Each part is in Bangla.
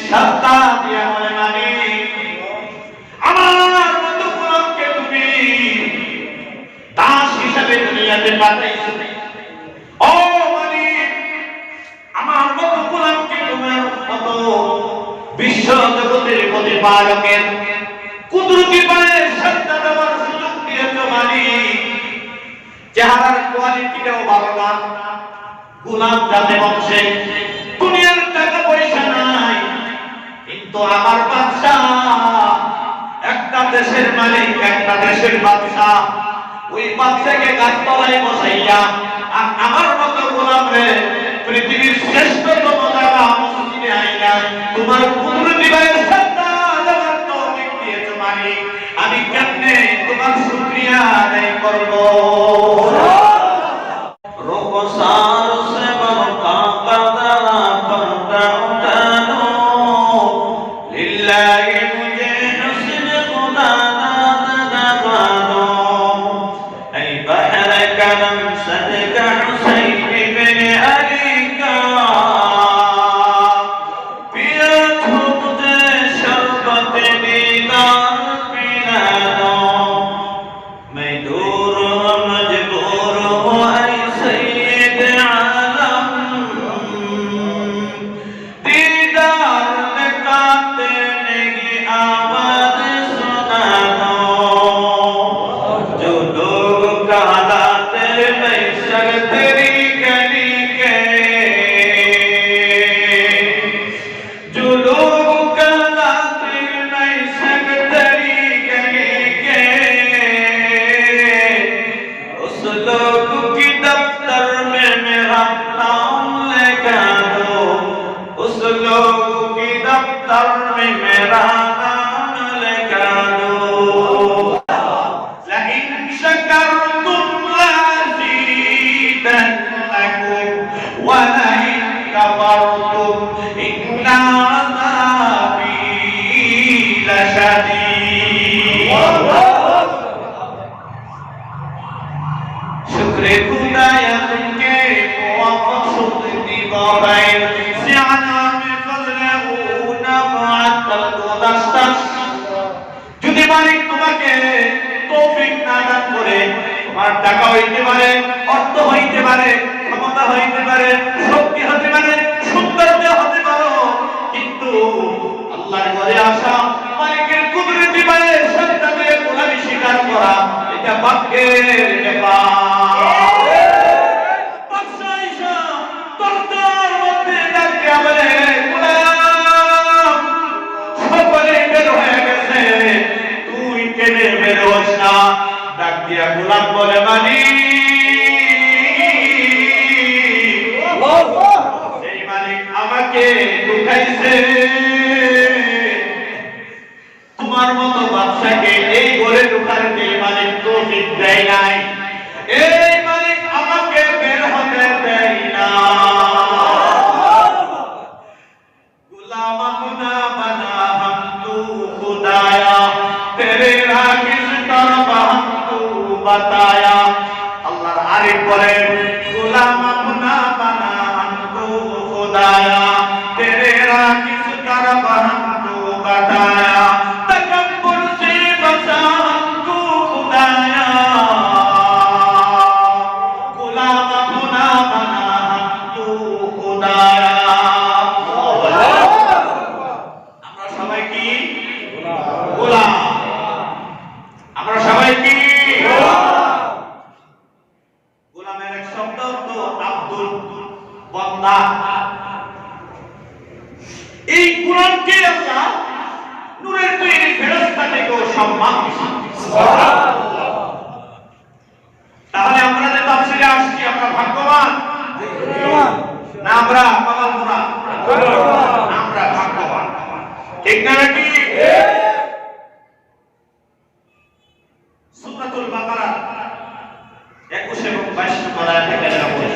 সত্তা দিয়া বলে মালিক আমার মতো গোলামকে তুমি দাস হিসেবে দুনিয়াতে পাঠাইছো। ও মালিক আমার মতো গোলামকে তোমার মতো বিশ্ব জগতের প্রতিপালকের কুদরতি পায়ে সত্তা দেওয়ার সুযোগ দিয়েছো মালিক। চেহারার কোয়ালিটিটাও ভালো না, গোলাম জাতে বংশে, দুনিয়ার টাকা পয়সা নাই, কিন্তু আমার বাদশা একটা দেশের মালিক, একটা দেশের বাদশা। ওই বাদশাকে গাছতলায় বসাইয়া আর আমার মতো গোলামরে পৃথিবীর শ্রেষ্ঠতম জায়গা মসজিদে আইনা তোমার কুদরতি পায়ে সত্তা দেওয়ার তৌফিক দিয়েছো মালিক। আমি কেমনে তোমার শুকরিয়া আদায় করব? যদি মালিক তোমাকে তৌফিক না দান করে, তোমার টাকা হইতে পারে, অর্থ হইতে পারে, ক্ষমতা হইতে পারে, শক্তি হতে পারে, সৌন্দর্য হতে পারো, কিন্তু আল্লাহর ঘরে আসা, মালিকের কুদরতি পায়ে সত্তা দিয়ে গোলামি স্বীকার করা, এটা ভাগ্যের ব্যাপার। গোলাম বলে এই মালিক আমাকে ঢুকাইছে, তোমার মতো বাদশাকে এই ঘরে ঢুকাইতে মালিক তৌফিক দেয় নাই, এই মালিক আমাকে বের হতে দেয় না। গোলাম अपना बना हम तू खुदाया तेरे रागिस तरफ हम तू बताया। अल्लाह आरिफ बोले गुलाम अपना बना हमको खुदाया तेरे रागिस तरफ हमको बताया तकब्बुर से बचा हमको खुदाया गुलाम अपना बना हमको खुदाया। আমরা সবাই কি গোলাম? আমরা সবাই কি গোলামের এক শব্দ তো আব্দুল বান্দা। এই কোরআনকে আল্লাহ নূরের তৈরি ফেরেশতা থেকেও সম্মান দিয়েছেন। সুবহানাল্লাহ। তাহলে আমরা যে তাফসীরে আসছি আমরা ভাগ্যবান না আমরা কপালপোড়া? আমরা ভাগ্যবান, ঠিক না নাকি? সূরাতুল বাকারা 21 এবং 22 নম্বর আয়াতে কেন বলেন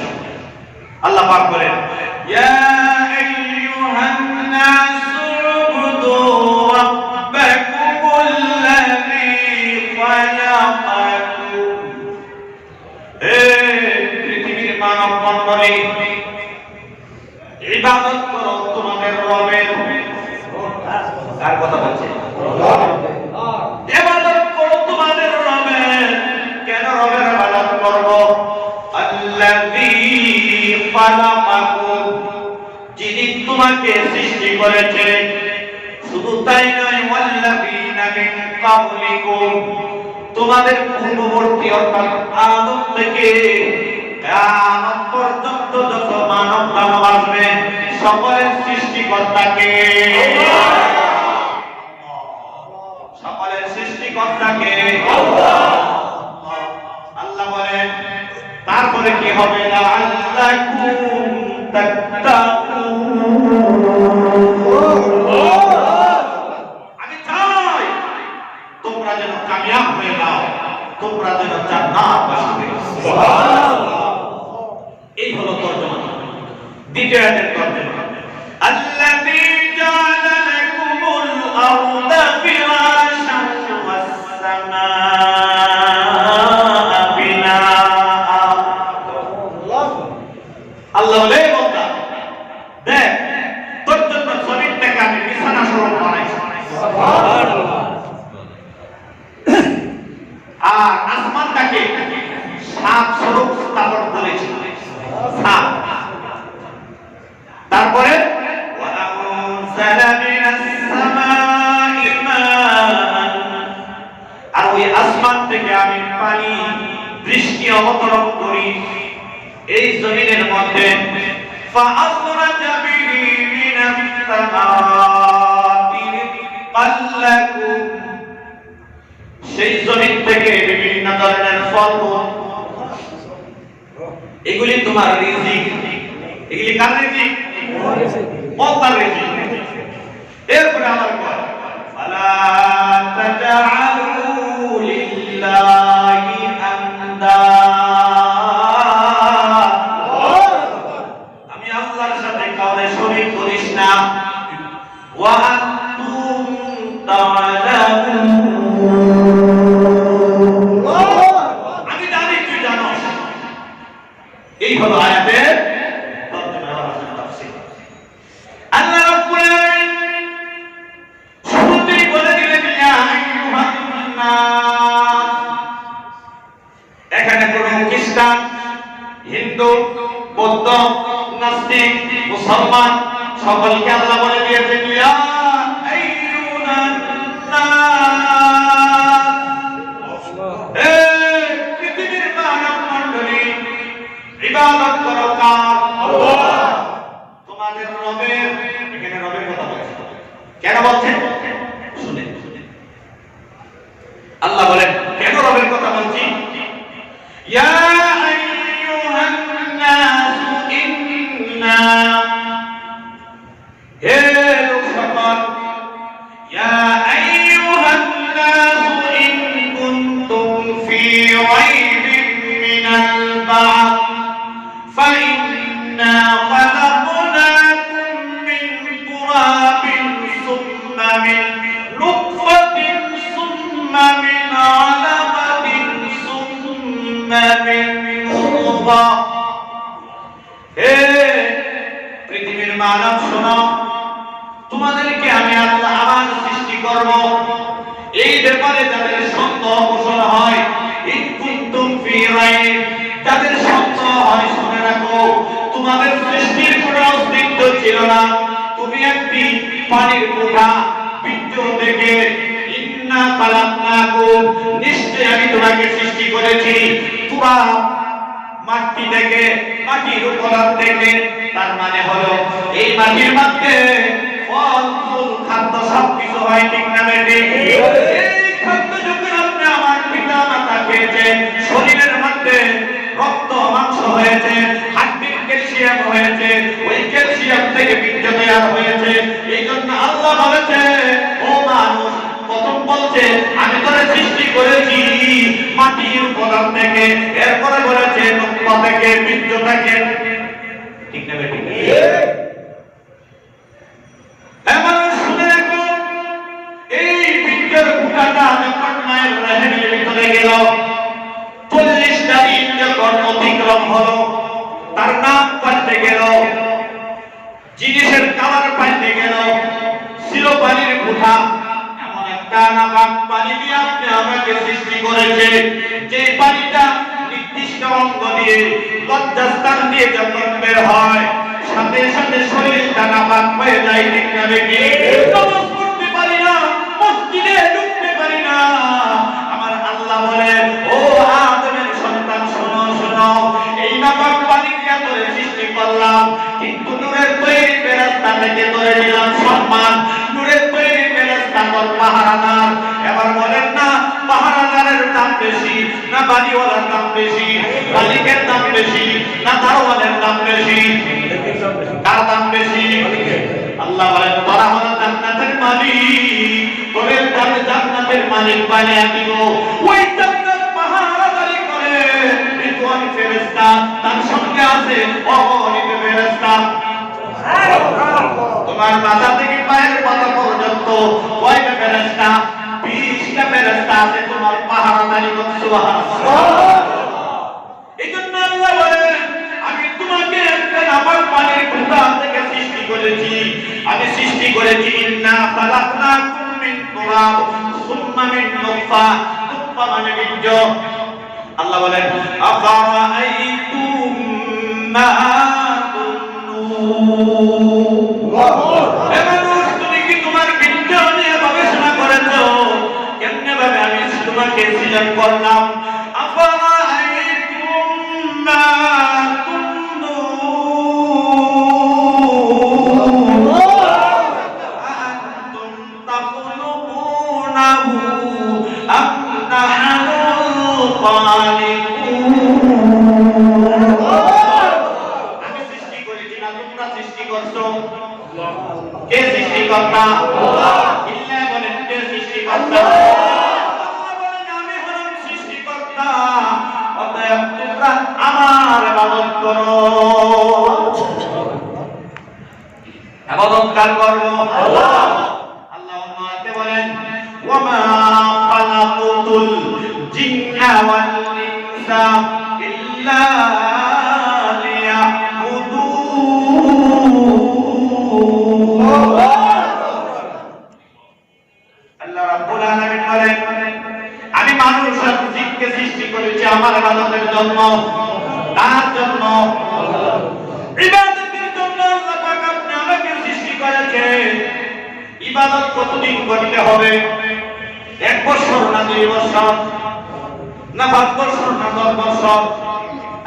আল্লাহ পাক বলেন ইয়া আইয়ুহান নাসু উবুদু রাব্বাকুমুল্লাযী খালাকাকুম। হে পৃথিবীর মানব মণ্ডলী, ইবাদত করো তোমাদের রবের কার কথা বলছে? ইবাদত করো তোমাদের রবের। কেন রবের ইবাদত করব? আল্লাযী খালাকাকুম, যিনি তোমাকে সৃষ্টি করেছে। শুধু তাই নয়, ওয়াল্লাযীনা মিন ক্বাবলিকুম, তোমাদের পূর্ববর্তী অর্থাৎ আদম থেকে কিয়ামত পর্যন্ত যত মানব দানব আসবে সকলের সৃষ্টিকর্তাকে, সকলের সৃষ্টিকর্তাকে আল্লাহ বলেন। তারপরে কি হবে? লাআল্লাকুম তাত্তাকুন, আমি চাই তোমরা যেন কামিয়াব হয়ে যাও, তোমরা যেন জান্নাত পাবে। সুবহানাল্লাহ। এই হলো তরজমা। দ্বিতীয় আয়াতের তরজমা, আল্লাযী জাআলা লাকুমুল আরদা ফিরাশান ওয়াস সামাআ বিনাআ। আল্লাহ বলে, বান্দা দেখ, তোর জন্য জমিনটাকে আমি বিছানা স্বরূপ বানাইছি। সুবহানাল্লাহ। আর আসমানটাকে সাপ স্বরূপ স্থাপন করেছি। সাপ। তারপরে আর ওই আসমান থেকে আমি পানি বৃষ্টি অবতরণ করি এই জমিনের মধ্যে। ফাআখরাজা বিহি মিনাস সামারাতি রিজকাল্লাকুম, সেই জমিন থেকে বিভিন্ন ধরনের ফল, এগুলি তোমার রিজিক। এগুলি কার রিজিক? আল্লাহর রিজিক। এরপরে আমার কথা, ফালা তাজআলু লিল্লাহি আন্দাদ, আমি আল্লাহর সাথে কাউকে শরীক করিস না। ওয়া আনতুম তা'লামুন, আমি জানি তুই জানোস। এই হলো আয়াতের তরজমা এবং তাফসীর। আল্লাহ রাব্বুল আলামিন শুরুতেই বলে দিলেন, ইয়া আইয়ুহান নাস। এখানে কোন খ্রিস্টান, হিন্দু, বৌদ্ধ, নাস্তিক, মুসলমান সকলকে আল্লাহ বলে দিয়েছেন, ইয়া আইয়ুহান নাস, এ পৃথিবীর মানব মণ্ডলী, ইবাদত করো কার? আল্লাহ, তোমাদের রবের। এখানে রবের কথা বলছে। কেন বলছেন? শুনেন। আল্লাহ বলেন কেন রবের কথা বলছি? ইয়া আইয়ুহান নাস ইন্না, হে লোক সকল, ইয়া আইয়ুহান নাস ইন কুনতুম ফি রাইবিন মিনাল বা'থ فإنا خلقناكم من تراب ثم من نطفة ثم من علقة ثم من مضغة। হে পৃথিবীর মানব শোনো, তোমাদেরকে আমি আল্লাহ আবার সৃষ্টি করব। এই ব্যাপারে যাদের সন্দেহ পোষণ হয়, ইন কুনতুম ফি রাইব, যাদের সন্দেহ হয়, শুনে রাখো, তোমাদের সৃষ্টির কোনো অস্তিত্ব ছিল না। তুমি একটি পানির ফোঁটা বীর্য থেকে, ইন্না খালাকনাকুম, নিশ্চয় আমি তোমাকে সৃষ্টি করেছি তুরা, মাটি থেকে, মাটির উপাদান থেকে। তার মানে হলো এই মাটির মধ্যে ফল ফুল খাদ্য সবকিছু হয়, ঠিক না বেটি? এই খাদ্য যখন আপনি আমার পিতা মাতা খেয়েছে, শরীরের মধ্যে রক্ত মাংস হয়েছে, হাড্ডির ক্যালসিয়াম হয়েছে, ওই ক্যালসিয়াম থেকে বীর্য তৈরি হয়েছে। এই জন্য আল্লাহ বলেছে, ও মানুষ, প্রথম বলছে আমি তোরে সৃষ্টি করেছি মাটির উপাদান থেকে, এরপরে বলেছে নূতফা থেকে, বীর্য থেকে, ঠিক না বেটি? মানুষ শুনে রাখো, এই বীর্যের ফুটাটা যখন মায়ের রহিমের ভিতরে গেল, 40টা দিন যখন অতিক্রম হলো, তার নাম পাল্টে গেল, জিনিসের কালার পাল্টে গেল, ছিল পানির ফুটা কথা, এমন একটা নাপাক পানি দিয়ে আপনি আমাকে সৃষ্টি করেছে, যে পানিটা নির্দিষ্ট অঙ্গ দিয়ে লজ্জাস্থান দিয়ে যখন বের হয় সাথে সাথে শরীরটা নাপাক হয়ে যায়, ঠিক না বেটি? নামাজ পড়তে পারি না, মসজিদে ঢুকতে পারি না। আমার আল্লাহ বলে, ও আদমের সন্তান শোনো শোনো, এই নাপাক পানি দিয়ে তোরে সৃষ্টি করলাম, কিন্তু নূরের তৈরি ফেরেশতা থেকে তোরে দিলাম সম্মান। নূরের তৈরি ফেরেশতা তোর পাহারাদার। এবার বলেন না, পাহারাদারের দাম বেশি না বাড়িওয়ালার দাম বেশি? মালিকের দাম বেশি না দারোয়ানের দাম বেশি? কার দাম বেশি? আল্লাহ বলেন, তোরা হলো জান্নাতের মালিক, তোদের দাম জান্নাতের মালিক বানিয়ে দিব। ওই জান্নাত পাহারাদারি করে রিদওয়ান ফেরেশতা, তার সঙ্গে আছে অগণিত ফেরেশতা। তোমার মাথা থেকে পায়ের পাতা পর্যন্ত কয়টা ফেরেশতা? 20টা ফেরেশতা আছে তোমার পাহারাদারি করতে। সুবহানাল্লাহ। এইজন্য আল্লাহ বলেন, আমি তোমাকে একটা নাপাক পানির টুকরা থেকে সৃষ্টি করেছি। আমি সৃষ্টি করেছি ইন্না খালাকনাকুম মিন তুরাব সুম্মা মিন নুতফা, নুতফা মানে বীর্য। আল্লাহ বলেন, আফারাআইতুম মা তুমি কি তোমার বীর্য নিয়ে গবেষণা করেছো? কেমনে ভাবে আমি তোমাকে সৃজন করলাম? আফারাআইতুম মা আনতুম তাখলুকুনাহু আম নাহনুল খালিকুন। আমি সৃষ্টি করেছি না তোমরা সৃষ্টি করছো? কে সৃষ্টিকর্তা? আল্লাহ। ইল্লা বলেন, কে সৃষ্টিকর্তা? আল্লাহ বলেন, আমি হলাম সৃষ্টিকর্তা। অতএব তোমরা আমার ইবাদত করো। ইবাদত কার করব? আল্লাহ। আল্লাহ অন্য আয়াতে বলেন, ওয়া মা খালাকুতুল জিন্না ওয়াল ইনসা ইল্লা আমি মানুষ আর জিনকে সৃষ্টি করেছি আমার ইবাদতের জন্য। তার জন্য ইবাদতের জন্য আল্লাহ পাক আপনি আমাকে সৃষ্টি করেছে। ইবাদত কতদিন করতে হবে? 1 বছর না 2 বছর না 5 বছর না 10 বছর?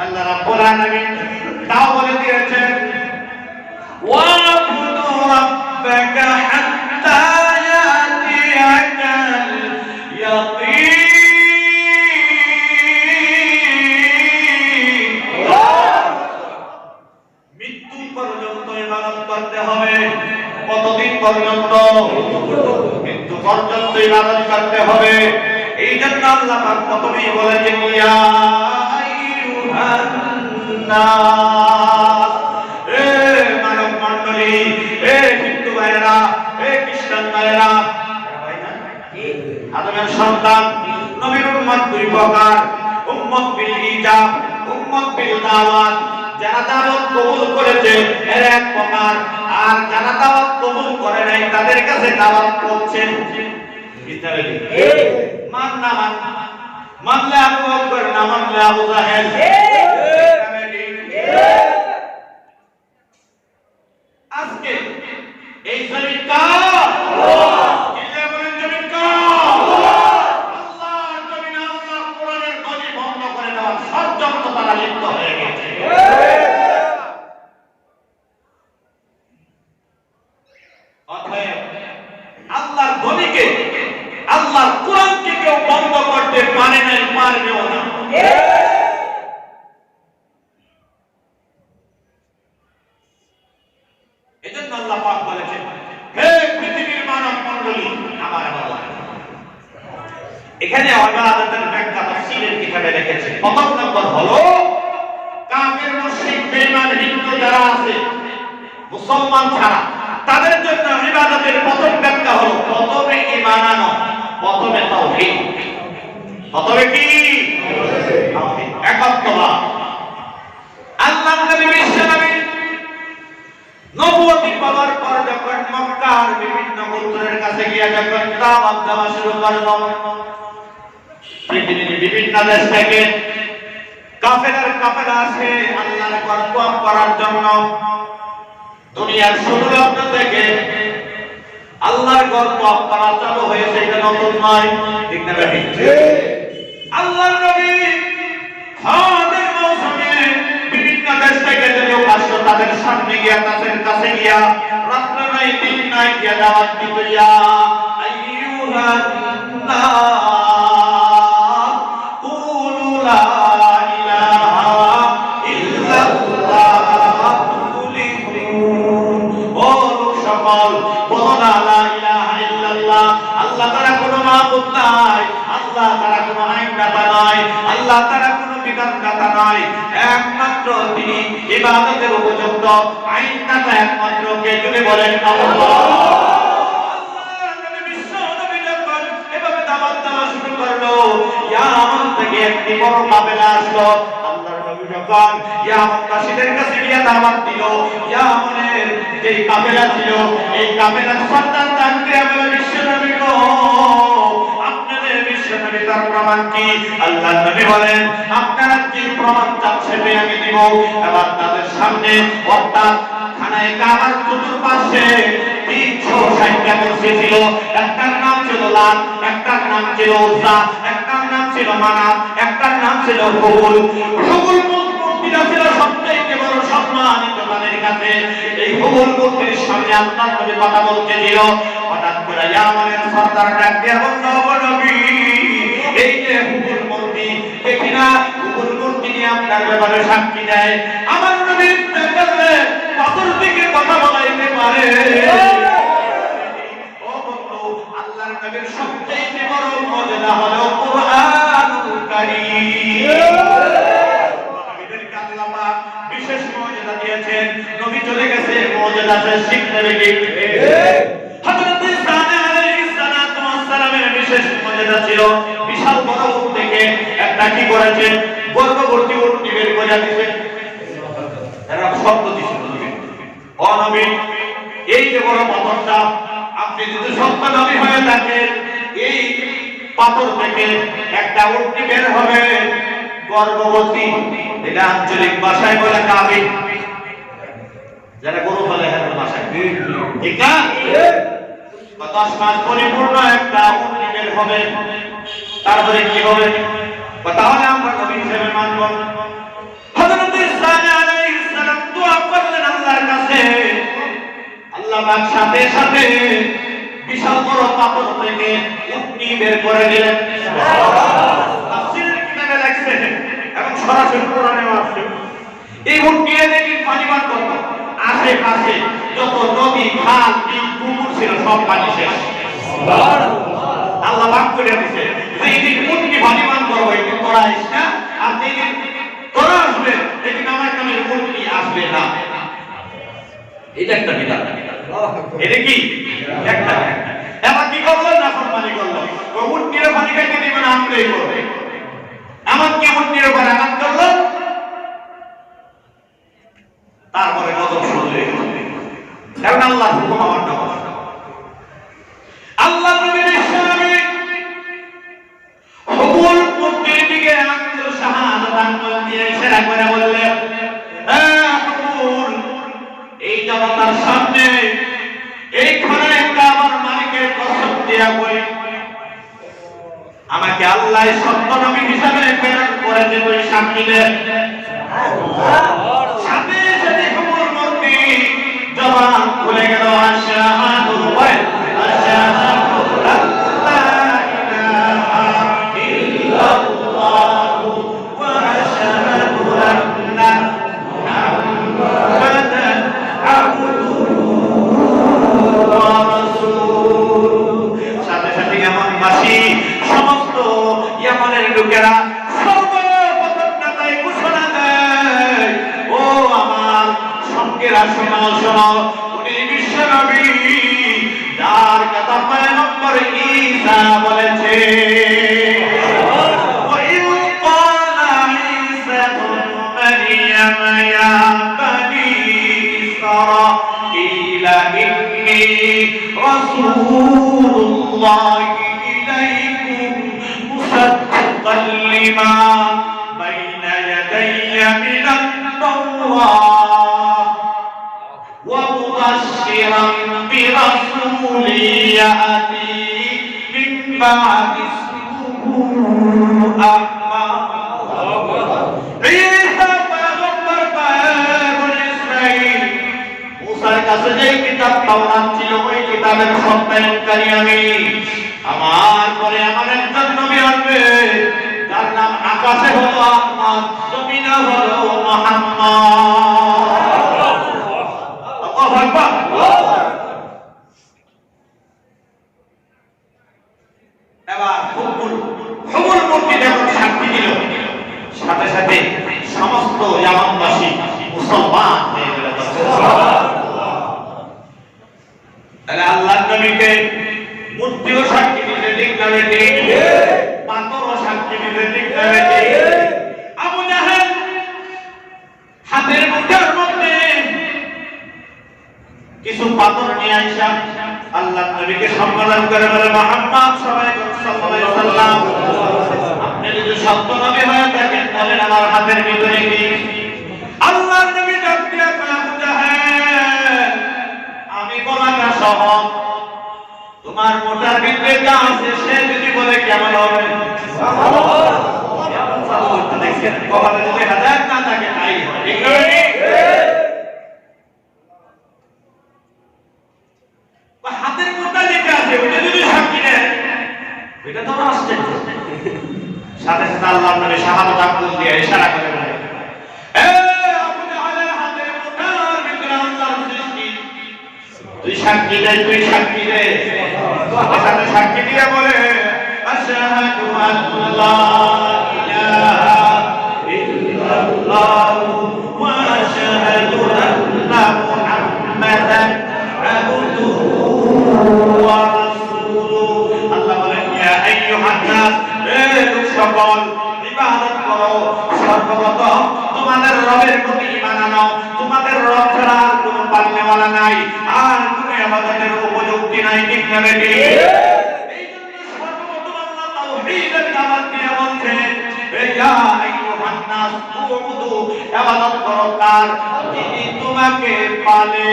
আল্লাহ রাব্বুল আলামিন তাও বলে দিয়েছেন, ওয়া'বুদু রাব্বাকা হাত্তা ইয়াতিয়াকাল ইয়াকিন। মৃত্যু পর্যন্ত ইবাদত করতে হবে। কতদিন পর্যন্ত? মৃত্যু পর্যন্ত ইবাদত করতে হবে। এই জন্য আল্লাহ পাক প্রথমেই বলেছেন, ইয়া আইয়ুহান নাস, এ মানব মণ্ডলী, এ হিন্দু ভাইরা, এ খ্রিস্টান ভাইরা, আদমের সন্তান নবীর উম্মত 2 প্রকার, উম্মত বিল ইজাব, উম্মত বিল দাওয়াত। যারা দাওয়াত কবুল করেছে এর এক প্রকার, আর যারা দাওয়াত কবুল করে নাই তাদের কাছে দাওয়াত পৌঁছে মান না মান, মানলে আবু বকর না মানলে আবু জাহেল। আজকে এই জমিন কার? কিল্লা বলেন, জমিন কার? আল্লাহর জমিন। আল্লাহর কোরআনের গলি বন্ধ করে দেওয়ার ষড়যন্ত্র তারা লিপ্ত হয়ে গেছে। অতএব আল্লাহর গলিকে, আল্লাহর কোরআনকে কেউ বন্ধ করতে পারে না, পারবেও না। এজন্য আল্লাহ পাক বলেছেন, হে পৃথিবীর মানব মণ্ডলী আমার ইবাদত। এখানে ইবাদতের ব্যাখ্যা তাফসীরের কিতাবে লিখেছে। প্রথম নম্বর হলো, কাফের মুশরিক বেঈমান হিন্দু যারা আছে মুসলমান ছাড়া, তাদের জন্য ইবাদতের প্রথম ব্যাখ্যা হলো প্রথমে ঈমান আনো, প্রথমে তাওহীদ। প্রথমে কি? তাওহীদ, একত্ববাদ। আল্লাহর নবী বিশ্বনবী নবুয়তি পাওয়ার পর যখন মক্কার বিভিন্ন গোত্রের কাছে গিয়ে যখন দাওয়াত দেওয়া শুরু করল, পৃথিবীর বিভিন্ন দেশ থেকে কাফেলা আসে আল্লাহর গর্ব করার জন্য। দুনিয়ার শুরু লগ্ন থেকে আল্লাহর গর্ব করা চালু হয়েছে, এটা নতুন নয়, ঠিক না ভাই? আল্লাহর নবী হজের মৌসুমে বিভিন্ন দেশ থেকে যে লোক আসতো তাদের সামনে গিয়া, তাদের কাছে গিয়া, রাত্র নাই দিন নাই গিয়া দাওয়াত দিত, ইয়া আইয়ুহান নাস কুলু লা ইলাহা ইল্লাল্লাহ তুফলিহুন। ও লোক সকল, বলো না লা ইলাহা ইল্লাল্লাহ, আল্লাহ তাআলা কোনো মাবুদ নাই, আল্লাহ তাআলা কোনো আইনদাতা নয়, আল্লাহ তাআলা কোনো বিধানদাতা নয়, একমাত্র তিনি ইবাদতের উপযুক্ত, আইনদাতা একমাত্র কে, তুমি বলেন আল্লাহ। আল্লাহর নবী বিশ্ব নবী যখন এভাবে দাওয়াত দেওয়া শুরু করলো, ইয়ামান থেকে একটি বড় কাফেলা আসলো। আল্লাহর নবী যখন ইয়ামানবাসীদের কাছে গিয়ে দাওয়াত দিল, ইয়ামানের যে কাফেলা ছিল, এই কাফেলার সর্দার জানতে আমরা বিশ্ব নবী গো, আপনাদের বিশ্ব নবী তার প্রমাণ কি? আল্লাহর নবী বলেন, আপনারা কি প্রমাণ চান সেটা আমি দিব। এবার তাদের সামনে অর্থাৎ খানায় কাবার চতুর্পাশে 360টা কুরসি ছিল। একটার নাম ছিল লাত, একটার নাম ছিল উজ্জা, একটার নাম ছিল মানাত, একটার নাম ছিল হুবুল। হুবুল মূর্তিটা ছিল সবচেয়ে বড় সম্মানিত তাদের কাছে। এই হুবুল মূর্তির সামনে আল্লাহর নবী কথা বলতেছিল। হঠাৎ করে ইয়ামানের সর্দার ডাক দিয়ে বলল, ও নবী, এই যে হুবুল মূর্তি দেখি না, হুবুল মূর্তি নিয়ে আপনার ব্যাপারে সাক্ষী দেয়। আমার নবী দেখলে পাথর থেকে কথা বলাইতে পারে। ও বন্ধু, আল্লাহর নবীর সবচেয়ে বড় মুজিজা হলো কুরআনুল কারীম। নবীদেরকে আল্লাহ পাক বিশেষ মুজিজা দিয়েছেন। নবী চলে গেছে, মুজিজা শেষ, শিখতে হবে। হযরত ঈসা আলাইহিস সালাতু ওয়াস সালামের বিশেষ মুজিজা ছিল, বিশাল বড় উট থেকে একটা কি করেছে, গর্ভবতী উটটি বের করে দিয়েছে। এরা শব্দ দিছিল, ও নবী, এই যে বড় পাথরটা, আপনি যদি সত্য নবী হয়ে থাকেন, এই পাথর থেকে একটা উটটি বের হবে, গর্ভবতী। এটা আঞ্চলিক ভাষায় বলে গাভী, যারা গরু বলে হ্যাঁ ভাষায়, ঠিক না? 10 মাস পরিপূর্ণ একটা উটটি বের হবে, তারপরে কি হবে? তাহলে আমরা নবী হিসেবে মানব। হযরত ঈসা আলাইহিস সালাম দোয়া করলেন আল্লাহর কাছে, আল্লাহ পাক সাথে সাথে বিশাল বড় পাথর থেকে উটনি বের করে দিলেন। সুবহানাল্লাহ। তাফসীরের কিতাবে লেখছে এবং সরাসরি কোরআনে আছে, এই উটনি দেখি পানি পান করত, আশেপাশে যত নদী, খাল, বিল, পুকুর ছিল সব পানি শেষ। সুবহানাল্লাহ। আল্লাহ পাক করে দিয়েছে, এই দিন উটনি পানি পান করবে, কিন্তু তোরা আইস না, আর যেদিন তোরা আসবে সেদিন আমার নামে উটনি আসবে না। এটা একটা বিধান। এটা কি একটা? এবার কি করলো? নাফরমানি করলো। ওই উটনির পানি খাইতে দিবে না, আমরাই করবে। এমন কি উটনির উপর আঘাত করলো, তারপরে গজব শুরু হয়ে গেল। এখন আল্লাহ হুকুম আমার না, আল্লাহ নবী বিশ্বনবী হুকুম মূর্তির দিকে আঙ্গুল শাহাদাত আঙ্গুল দিয়ে ইশারা করে বললেন, হুকুম, এই জনতার সামনে এইখানে কাবার মালিকের কসম দিয়া বলি, আমাকে আল্লাহ সত্য নবী হিসাবে প্রেরণ করেছে বলে সাক্ষী দেন। সাথে সাথে হুকুম মূর্তি জবান খুলে গেল, আশহাদু আশহাদু আল্লা ইলাহা ইল্লাল্লাহু ওয়া আশহাদু আন্না মুহাম্মাদান আবদুহু ওয়া রাসূলুহু। সাথে সাথে ইয়ামানবাসী সমস্ত ইয়ামানের লোকেরা সর্বপ্রথম তাই ঘোষণা দেয়, ও আমার সঙ্গেরা শোনাও শোনাও, উনি বিশ্বনবী যার কথা পয়গম্বর ঈসা বলেছে। وَإِذْ قَالَ عِيسَى ابْنُ مَرْيَمَ يَا بَنِي إِسْرَائِيلَ إِنِّي রাসূলুল্লাহি ইলাইকুম মুসাদ্দিকান লিমা বাইনা ইয়াদাইয়া মিনাত তাওরাত ওয়া মুবাশশিরান বিরাসূলিন ইয়াতি মিন বা'দি ইসমিহি আহমদ। মুসার কাছে যে কিতাব তাওরাত ছিল ওই কিতাবের সত্যায়নকারী আমি। আমার পরে আমার একজন নবী আসবে যার নাম আকাশে হলো আহমদ, জমিনে হলো মুহাম্মদ। আল্লাহু আকবার। এবার হুবুল মূর্তি যখন সাক্ষী দিল, সাথে সাথে সমস্ত ইয়ামানবাসী মুসলমান হয়ে গেল। তাহলে আল্লাহর নবীকে মূর্তিও সাক্ষী দিতে ঠিক না বেঠিক, পাথরও সাক্ষী দিতে ঠিক না বেঠিক। আবু জাহেল হাতের মুঠার মধ্যে কিছু পাথর নিয়ে আইসা আল্লাহর নবীকে সম্বোধন করে বলে, মুহাম্মদ সাল্লাল্লাহু আলাইহি ওয়াসাল্লাম, আপনি যদি সত্য নবী হয়ে থাকেন বলেন আমার হাতের ভিতরে কি? আল্লাহর নবী ডাক দিয়া বলে, আবু জাহেল, আমি বলাটা সহজ, তোমার মোটার ভিতরে যা আছে সে যদি বলে কেমন হবে? দেখছেন কপালে যদি হাজার না থাকে তাই ঠিক নয়। হাতের মোটা যেটা আছে ওটা যদি সাক্ষী নেয় এটা তো আশ্চর্য। সাথে সাথে আল্লাহর নবী শাহাদাত আঙ্গুল দিয়ে ইশারা করে বলে, এ আবু জাহেলের হাতের মোটার ভিতরে আল্লাহর সৃষ্টি, তুই সাক্ষী দে, তুই সাক্ষী দে। সাথে সাথে সাক্ষী দিয়ে বলে, আশহাদু আল্লা ইলাহা ইল্লাল্লাহ ওয়া আশহাদু আন্না মুহাম্মাদান আবদুহু ওয়া রাসূলুহু। আল্লাহ বলেন, ইয়া আইয়ুহান নাস, হে লোক সকল, ইবাদত করো সর্বপ্রথম তোমাদের রবের প্রতি ঈমান আনো। তোমাদের রব ছাড়া আর কোনো পালনেওয়ালা নাই, আর কোনো ইবাদতের উপযুক্তি নাই, ঠিক না বেঠিক? এইজন্য সর্বপ্রথম আল্লাহ তাওহীদের দাওয়াত দিয়ে বলছেন, ইয়া আইয়ুহান নাস উবুদু, ইবাদত করো তার যিনি তোমাকে পালে।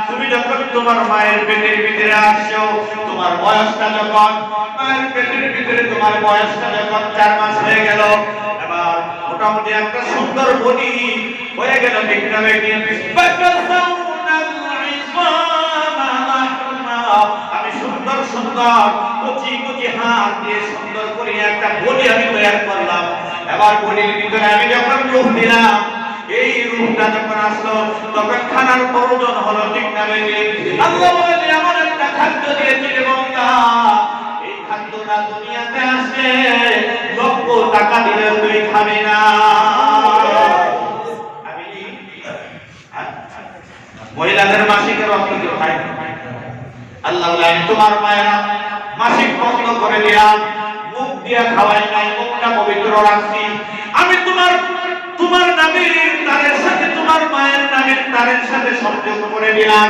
তুমি যখন তোমার মায়ের পেটের ভিতরে আসছো, তোমার বয়সটা যখন মায়ের পেটের ভিতরে তোমার বয়সটা যখন 4 মাস হয়ে গেল, এবার মোটামুটি একটা সুন্দর বডি হয়ে গেল, ঠিক না বেঠিক? আমি সুন্দর সুন্দর কচি কচি হাত দিয়ে সুন্দর করে একটা বডি আমি তৈরি করলাম। এবার বডির ভিতরে আমি যখন রূপ দিলাম, এই রূপটা যখন আসলো তখন খানার প্রয়োজন হলো, ঠিক না বেঠিক? আল্লাহ বলেন, এমন একটা খাদ্য দিয়েছি রে বান্দা, এই খাদ্যটা দুনিয়াতে আসে লক্ষ টাকা দিলে তুই খাবি না। মহিলাদের মাসিকের রক্ত কেউ খায় না। আল্লাহ বলে, আমি তোমার মায়েরা মাসিক বন্ধ করে দিলাম, মুখ দিয়া খাওয়াই নাই, মুখটা পবিত্র রাখছি। আমি তোমার নামের তারের সাথে তোমার মায়ের নামের তারের সাথে সংযোগ করে দিলাম।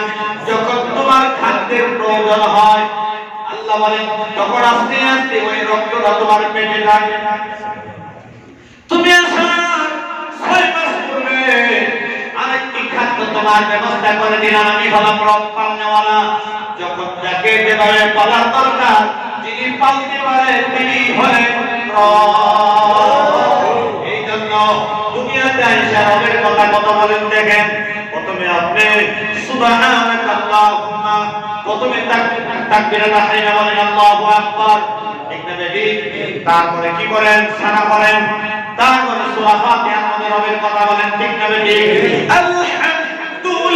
যখন তোমার খাদ্যের প্রয়োজন হয়, আল্লাহ বলেন, তখন আস্তে আস্তে ওই রক্তটা তোমার পেটে লাগে। তুমি আসার 6 মাস পূর্বে আরেকটি খাদ্য তোমার ব্যবস্থা করে দিলাম। আমি হলাম রব পালনেওয়ালা। যখন যাকে যেভাবে পালার দরকার, যিনি পালতে পারে তিনি হলেন রব। এই জন্য দুনিয়াতে আইসা রবের কথা কত বলেন দেখেন। প্রথমে আপনি সুবহানাকা আল্লাহুম্মা, প্রথমে তাকবীরে তাহরিমা বলেন, আল্লাহু আকবার, ঠিক না বেঠিক? তারপরে কি করেন? সানা করেন। তারপরে সূরা ফাতিহার মধ্যে রবের কথা বলেন, ঠিক না বেঠিক? আলহামদুলিল্লাহি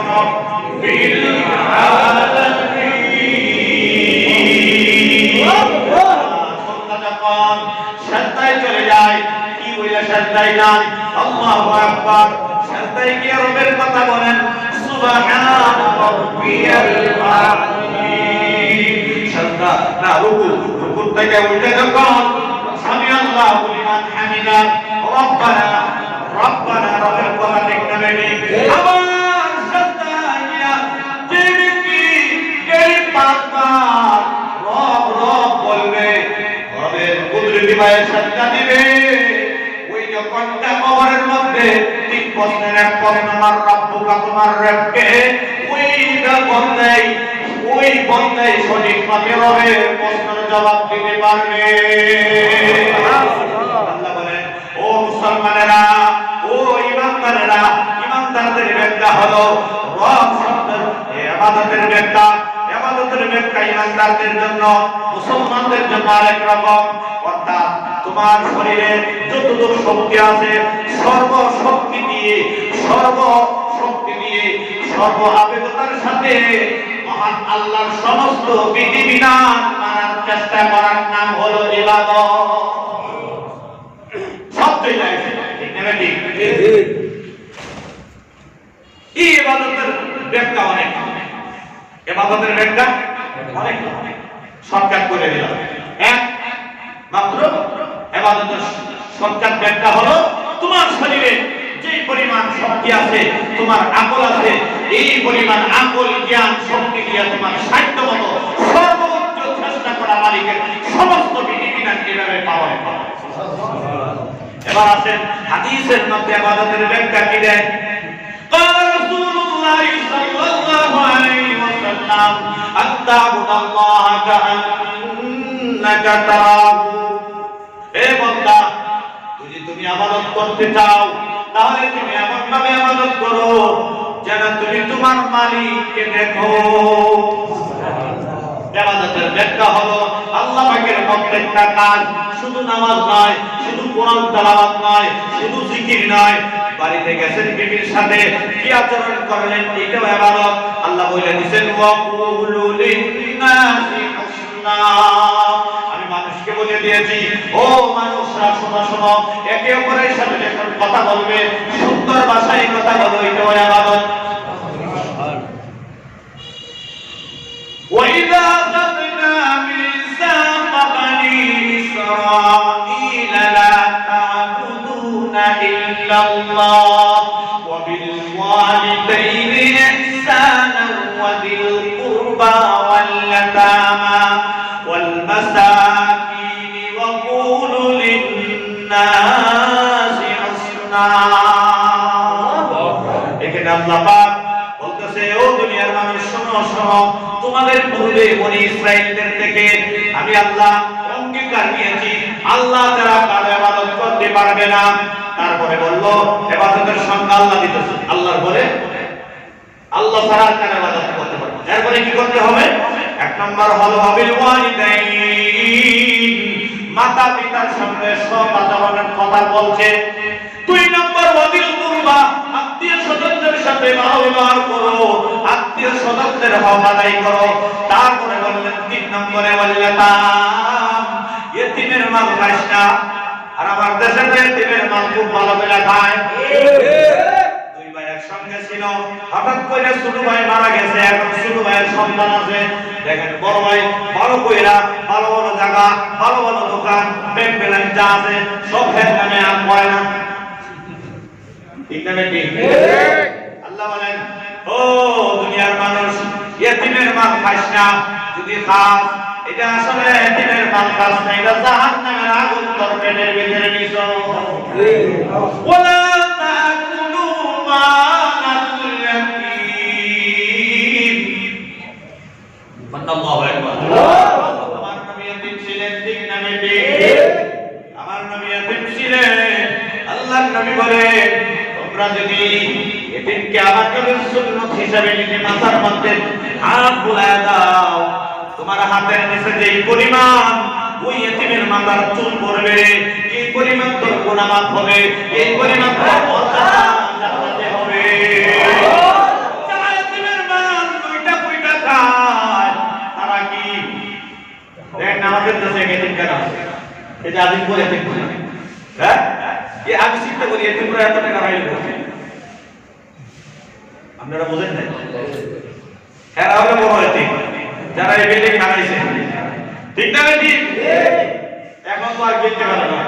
রাব্বিল আলামিন। যখন সাজদায় চলে যায়, কি বলে সাজদায় যান? আল্লাহু আকবার। সাজদায় গিয়ে রবের কথা বলেন, সুবহানা রাব্বিয়াল আযীম। সাজদা না রুকু, রুকু থেকে উঠে যখন সামি আল্লাহু লিমান হামিদা, রব্বানা রব্বানা রবের কথা ঠিক না নাকি? আমার সন্তানিয়া যে ব্যক্তি এই পাঁচবার রব রব বলবে, রবের কুদরতি ভাইয়ের সাজদা দিবে, ওই যখন কবরের মধ্যে তিন প্রশ্নের এক প্রশ্ন আমার রব্বুকা, তোমার রবকে, ওই বন্দাই সঠিক ভাবে রবের প্রশ্নের জবাব দিতে পারবে। আল্লাহ বলেন, ও মুসলমানেরা, ও ইমানদারেরা, ইমানদারদের ব্যাখ্যা হলো রব শব্দের ইবাদতের ব্যাখ্যা, ইবাদতের ব্যাখ্যা ইমানদারদের জন্য, মুসলমানদের জন্য আরেক রকম। অর্থাৎ তোমার শরীরে যতটুকু শক্তি আছে, সর্বশক্তি দিয়ে, সর্ব আবেদতার সাথে মহান আল্লাহর সমস্ত বিধিবিধান মানার চেষ্টা করার নাম হলো ইবাদত। সবটাই লাগছে, ঠিক না? ঠিক। এই ইবাদতের ব্যাখ্যা অনেক, ইবাদতের ব্যাখ্যা অনেক, শর্টকাট করে দিলাম। এক মাত্র ইবাদতের শর্টকাট ব্যাখ্যা হলো তোমার শরীরে যে পরিমাণ শক্তি আছে, তোমার আকল আছে, এই পরিমাণ আকল জ্ঞান শক্তি দিয়ে তোমার সাধ্য মতো সর্বোচ্চ চেষ্টা করা মালিকের সমস্ত বিধিবিধান কিভাবে পালন করা। এবার আসেন হাদিসের মধ্যে ইবাদতের ব্যাখ্যা কি দেন? قال رسول الله صلى الله عليه وسلم أن تعبد الله كأنك تراه। এ বান্দা, যদি তুমি ইবাদত করতে চাও তাহলে তুমি এমন ভাবে ইবাদত করো যেন তুমি তোমার মালিককে দেখো। ইবাদতের ব্যাখ্যা হলো আল্লাহ পাকের প্রত্যেকটা কাজ, শুধু নামাজ নয়, শুধু কোরআন তেলাওয়াত নয়, শুধু জিকির নয়, বাড়িতে গেছেন বিবির সাথে কি আচরণ করলেন, এটাও ইবাদত। আল্লাহ বলে দিয়েছেন, ওয়াকুলু লিন-নাসি হুসনা। আমি মানুষকে বলে দিয়েছি, ও মানুষরা শোনো শোনো, একে অপরের সাথে যখন কথা বলবে সুন্দর ভাষায় কথা বলো, এটাও ইবাদত। وَإِذَا أَخَذْنَا مِيثَاقَ بَنِي إِسْرَائِيلَ لَا تَعْبُدُونَ إِلَّا اللَّهَ وَبِالْوَالِدَيْنِ إِحْسَانًا وَذِي الْقُرْبَى وَالْيَتَامَى وَالْمَسَاكِينِ وَقُولُوا لِلنَّاسِ حُسْنًا। এখানে আল্লাহ পাক বলতেছে, ও দুনিয়ার মানুষ শোনো শোনো, তোমাদের পূর্বে বনি ইসরাইলদের থেকে আমি আল্লাহ অঙ্গীকার নিয়েছি, আল্লাহ ছাড়া কারো ইবাদত করতে পারবে না। তারপরে বলল ইবাদতের সংজ্ঞা আল্লাহ দিতেছে, আল্লাহর বলে আল্লাহ ছাড়া কারো ইবাদত করতে পারবে না। এরপরে কি করতে হবে? এক নম্বর হলো বিল ওয়ালিদাইন, মাতা পিতার সঙ্গে সৎ আচরণের কথা বলছে। দুই নম্বর ওয়াদিল কুরবা, আত্মীয় স্বজনদের সাথে ভালো ব্যবহার করো, আত্মীয় স্বজনদের হক আদায় করো। তারপরে বললেন তিন নম্বরে ওয়াল্লাতাম, ইতিমের মাল খাইস না। আর আমার দেশে ইতিমের মাল খুব ভালো করে খায়। দুই ভাই একসঙ্গে ছিল, হঠাৎ করে ছোট ভাই মারা গেছে, এখন ছোট ভাইয়ের সন্তান আছে। দেখেন বড় ভাই ভালো কইরা ভালো ভালো জায়গা, ভালো ভালো দোকান, ব্যাংক ব্যালেন্স যা আছে সব ফের নামে আর হয় না, ঠিক না? ঠিক। আল্লাহ বলেন, ও দুনিয়ার মানুষ, ইতিমের মাল খাইস না। যদি খাস, এটা আসলে ইতিমের মাল খাস না, এটা জাহান্নামের আগুন তোর পেটের ভিতরে নিছো। ওয়ালা তাকুলু মালাল ইয়াতীম। আল্লাহু আকবার। আমার নবী ইতিম ছিলেন, ঠিক না? ঠিক। আমার নবী ইতিম ছিলেন। আল্লাহর নবী বলেন, তোমরা যদি এতিমকে আমার নবীর সুন্নাত হিসাবে নিজে মাথার মধ্যে হাত বুলায় দাও, তোমার হাতের নিচে যে পরিমাণ ওই এতিমের মাথার চুল পড়বে, এই পরিমাণ তোর গুনাহ মাফ হবে, এই পরিমাণ তোর মর্যাদা জান্নাতে হবে। যারা এতিমের মান দুইটা কইটা খায়, তারা কি দেখেন আমাদের দেশে এতিম কেন আছে? এটা আদিম বলে এতিম বলে, হ্যাঁ? আমি চিন্তা করি এতিমরা এত টাকা পাইলে কোথায়? আপনারা বুঝেন না? হ্যাঁ, আমরা বড় এতিম যারা এই বিল্ডিং বানাইছে, ঠিক না? ঠিক। এখন তো আর কিনতে পারে না।